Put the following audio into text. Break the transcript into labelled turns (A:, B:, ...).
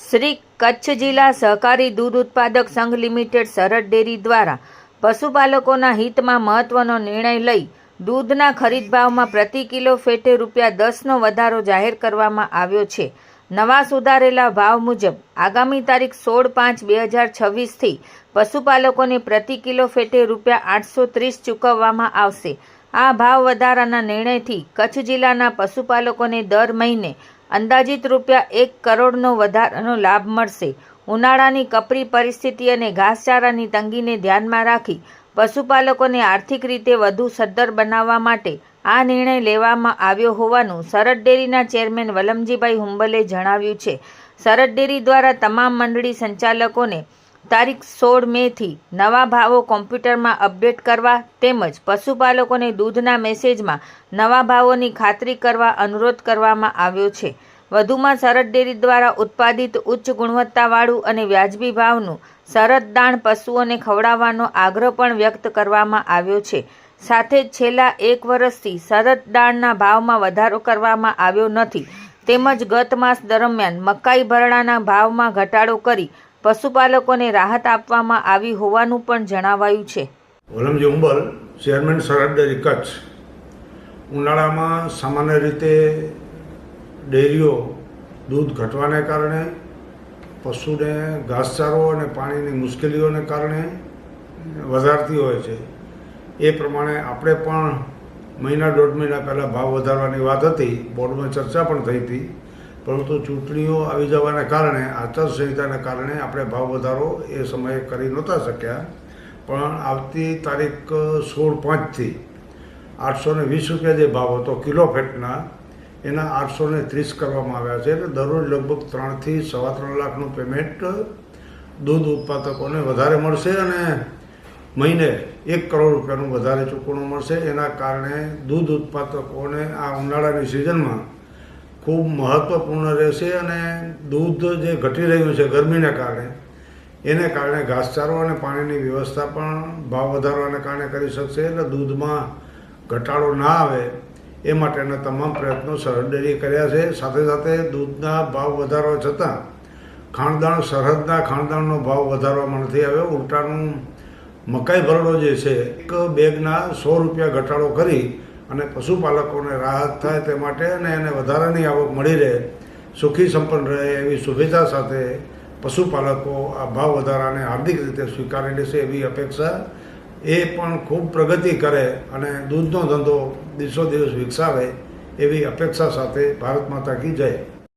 A: શ્રી કચ્છ જિલ્લા સહકારી દૂધ ઉત્પાદક સંઘ લિમિટેડ સરહદ ડેરી દ્વારા પશુપાલકોના હિતમાં મહત્વનો નિર્ણય લઈ દૂધના ખરીદ ભાવમાં પ્રતિ કિલો ફેટે ₹10નો વધારો જાહેર કરવામાં આવ્યો છે। નવા સુધારેલા ભાવ મુજબ આગામી તારીખ 16/5/2026થી પશુપાલકોને પ્રતિ કિલો ફેટે ₹830 ચૂકવવામાં આવશે। આ ભાવ વધારાના નિર્ણયથી કચ્છ જિલ્લાના પશુપાલકોને દર મહિને અંદાજિત ₹1 કરોડનો વધારાનો લાભ મળશે। ઉનાળાની કપરી પરિસ્થિતિ અને ઘાસચારાની તંગીને ધ્યાનમાં રાખી પશુપાલકોને આર્થિક રીતે વધુ સદ્ધર બનાવવા માટે આ નિર્ણય લેવામાં આવ્યો હોવાનું સરહદ ડેરીના ચેરમેન વલમજીભાઈ હુંબલે જણાવ્યું છે। સરહદ ડેરી દ્વારા તમામ મંડળી સંચાલકોને તારીખ 16 મેથી નવા ભાવો કોમ્પ્યુટરમાં અપડેટ કરવા તેમજ પશુપાલકોને દૂધના મેસેજમાં નવા ભાવોની ખાતરી કરવા અનુરોધ કરવામાં આવ્યો છે। વધુમાં સરહદ ડેરી દ્વારા ઉત્પાદિત ઉચ્ચ ગુણવત્તાવાળું અને વ્યાજબી ભાવનું સરહદ દાણ પશુઓને ખવડાવવાનો આગ્રહ પણ વ્યક્ત કરવામાં આવ્યો છે। સાથે જ છેલ્લા 1 વર્ષથી સરહદ દાણના ભાવમાં વધારો કરવામાં આવ્યો નથી તેમજ ગત માસ દરમિયાન મકાઈ ભરણાના ભાવમાં ઘટાડો કરી પશુપાલકોને રાહત આપવામાં આવી હોવાનું પણ જણાવાયું છે।
B: વલમજી હુંબલ, ચેરમેન સરહદ ડેરી કચ્છ। ઉનાળામાં સામાન્ય રીતે ડેરીઓ દૂધ ઘટવાને કારણે પશુને ઘાસચારો અને પાણીની મુશ્કેલીઓને કારણે વધારતી હોય છે। એ પ્રમાણે આપણે પણ મહિના દોઢ મહિના પહેલાં ભાવ વધારવાની વાત હતી, બોર્ડમાં ચર્ચા પણ થઈ હતી, પરંતુ ચૂંટણીઓ આવી જવાને કારણે આચારસંહિતાને કારણે આપણે ભાવ વધારો એ સમયે કરી નહોતા શક્યા। પણ આવતી તારીખ 16/5થી ₹820 જે ભાવ હતો કિલો ફેટના એના ₹830 કરવામાં આવ્યા છે। એટલે દરરોજ લગભગ 3 થી સવા 3 લાખનું પેમેન્ટ દૂધ ઉત્પાદકોને વધારે મળશે અને મહિને ₹1 કરોડ વધારે ચૂકવણું મળશે। એના કારણે દૂધ ઉત્પાદકોને આ ઉનાળાની સિઝનમાં ખૂબ મહત્ત્વપૂર્ણ રહેશે અને દૂધ જે ઘટી રહ્યું છે ગરમીને કારણે એને કારણે ઘાસચારો અને પાણીની વ્યવસ્થા પણ ભાવ વધારવાને કારણે કરી શકશે। એટલે દૂધમાં ઘટાડો ના આવે એ માટેના તમામ પ્રયત્નો સરહદ ડેરીએ કર્યા છે। સાથે સાથે દૂધના ભાવ વધારવા છતાં ખાણદાણ સરહદના ખાણદાણનો ભાવ વધારવામાં નથી આવ્યો, ઉલટાનું મકાઈ ભરડો જે છે એક બેગના ₹100 ઘટાડો કરી અને પશુપાલકોને રાહત થાય તે માટે અને એને વધારાની આવક મળી રહે, સુખી સંપન્ન રહે એવી શુભેચ્છા સાથે પશુપાલકો આ ભાવ વધારાને હાર્દિક રીતે સ્વીકારી લેશે એવી અપેક્ષા। એ પણ ખૂબ પ્રગતિ કરે અને દૂધનો ધંધો દિવસો દિવસ વિકસાવે એવી અપેક્ષા સાથે ભારત માતા કી જય।